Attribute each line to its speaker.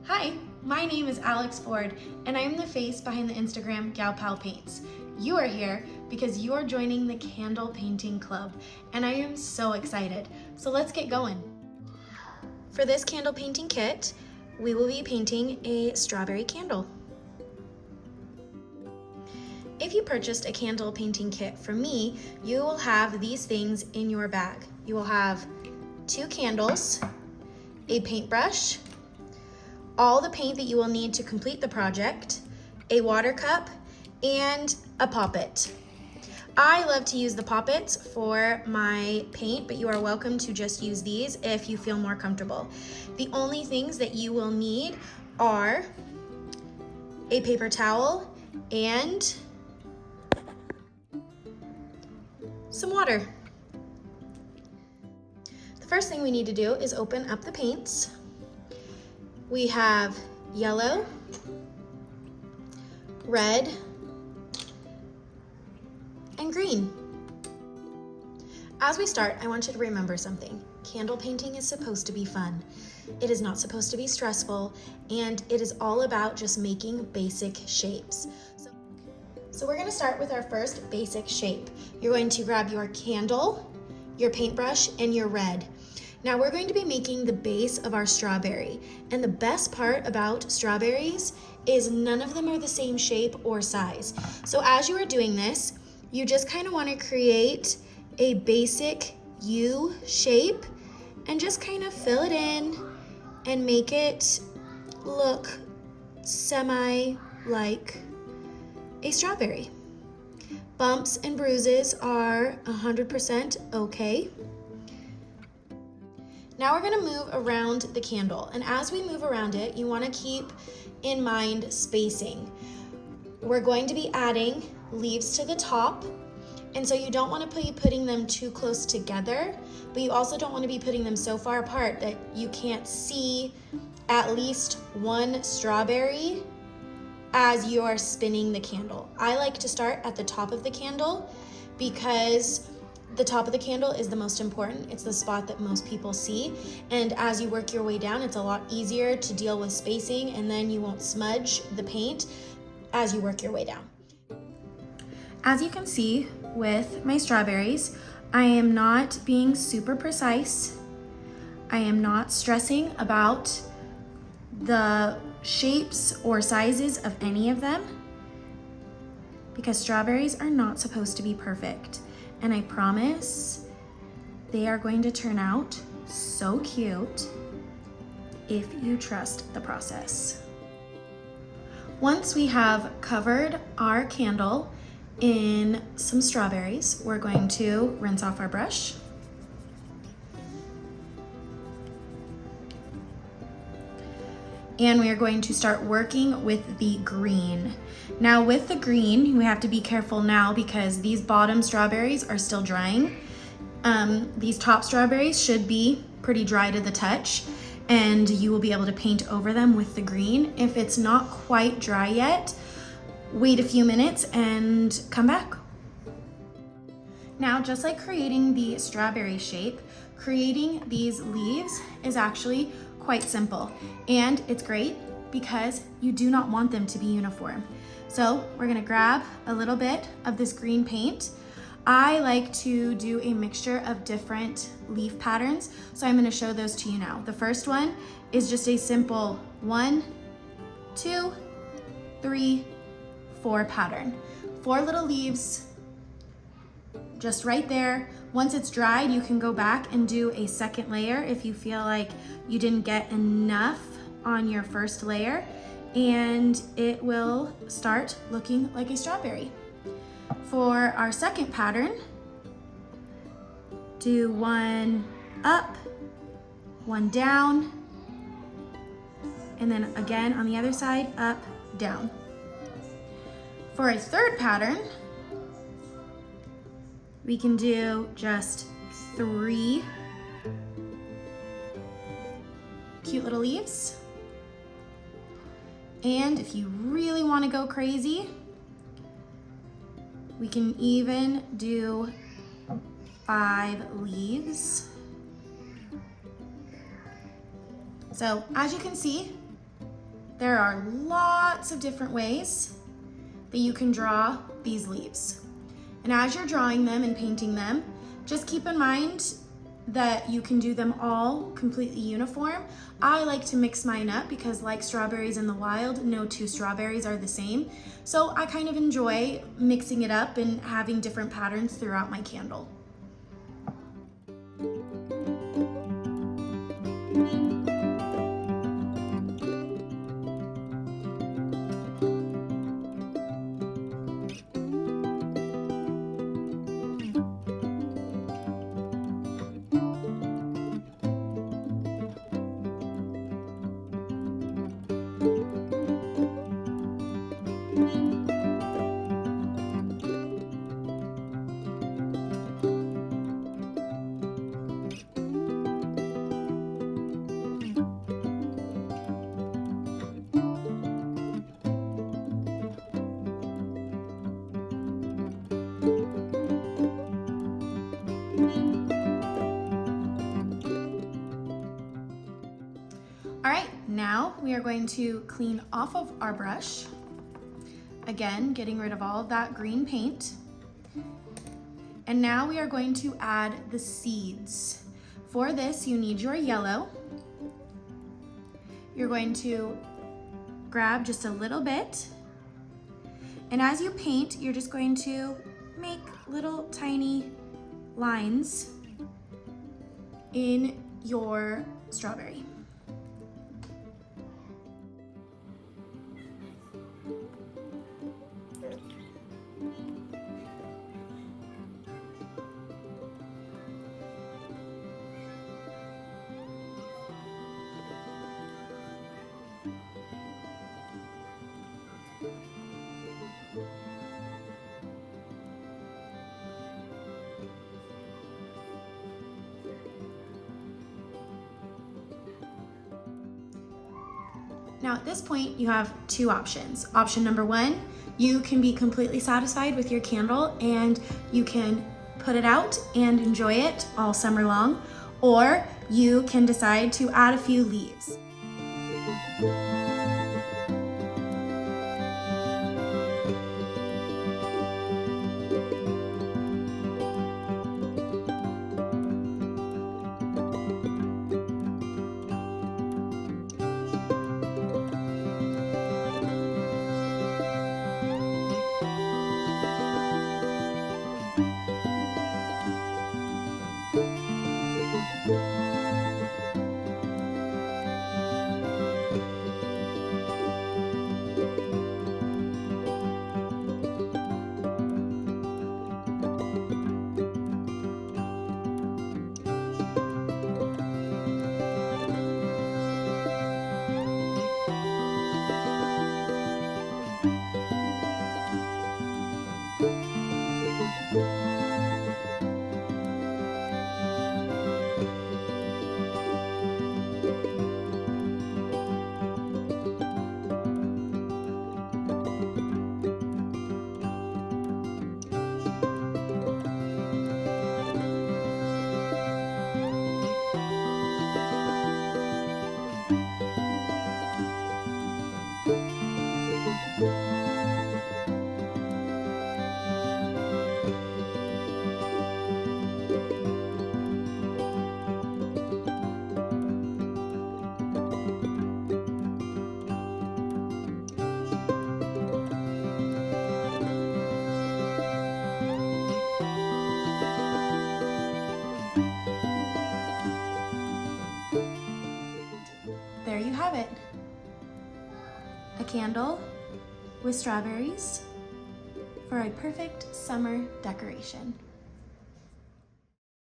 Speaker 1: Hi, my name is Alex Ford, and I am the face behind the Instagram Gal Pal Paints. You are here because you are joining the Candle Painting Club, and I am so excited. So let's get going. For this candle painting kit, we will be painting a strawberry candle. If you purchased a candle painting kit from me, you will have these things in your bag. You will have 2 candles, a paintbrush, all the paint that you will need to complete the project, a water cup, and a poppet. I love to use the poppets for my paint, but you are welcome to just use these if you feel more comfortable. The only things that you will need are a paper towel and some water. The first thing we need to do is open up the paints. We have yellow, red, and green. As we start, I want you to remember something. Candle painting is supposed to be fun. It is not supposed to be stressful, and it is all about just making basic shapes. So we're gonna start with our first basic shape. You're going to grab your candle, your paintbrush, and your red. Now we're going to be making the base of our strawberry. And the best part about strawberries is none of them are the same shape or size. So as you are doing this, you just kind of want to create a basic U shape and just kind of fill it in and make it look semi like a strawberry. Bumps and bruises are 100% okay. Now we're gonna move around the candle, and as we move around it, you wanna keep in mind spacing. We're going to be adding leaves to the top, and so you don't wanna be putting them too close together, but you also don't wanna be putting them so far apart that you can't see at least one strawberry as you are spinning the candle. I like to start at the top of the candle because the top of the candle is the most important. It's the spot that most people see. And as you work your way down, it's a lot easier to deal with spacing, and then you won't smudge the paint as you work your way down. As you can see with my strawberries, I am not being super precise. I am not stressing about the shapes or sizes of any of them because strawberries are not supposed to be perfect. And I promise they are going to turn out so cute if you trust the process. Once we have covered our candle in some strawberries, we're going to rinse off our brush. And we are going to start working with the green. Now with the green, we have to be careful now because these bottom strawberries are still drying. These top strawberries should be pretty dry to the touch, and you will be able to paint over them with the green. If it's not quite dry yet, wait a few minutes and come back. Now, just like creating the strawberry shape, creating these leaves is actually quite simple, and it's great because you do not want them to be uniform. So we're gonna grab a little bit of this green paint. I like to do a mixture of different leaf patterns, so I'm gonna show those to you now. The first one is just a simple 1, 2, 3, 4 pattern. 4 little leaves just right there. Once it's dried, you can go back and do a second layer if you feel like you didn't get enough on your first layer, and it will start looking like a strawberry. For our second pattern, do 1 up, 1 down, and then again on the other side, up, down. For a third pattern, we can do just 3 cute little leaves. And if you really want to go crazy, we can even do 5 leaves. So as you can see, There are lots of different ways that you can draw these leaves. And as you're drawing them and painting them, just keep in mind that you can do them all completely uniform. I like to mix mine up because, like strawberries in the wild, no two strawberries are the same. So I kind of enjoy mixing it up and having different patterns throughout my candle. All right, now we are going to clean off of our brush. Again, getting rid of all of that green paint. And now we are going to add the seeds. For this, you need your yellow. You're going to grab just a little bit. And as you paint, you're just going to make little tiny lines in your strawberry. Now at this point, you have two options. Option number one, you can be completely satisfied with your candle and you can put it out and enjoy it all summer long, or you can decide to add a few leaves. There you have it. A candle with strawberries for a perfect summer decoration.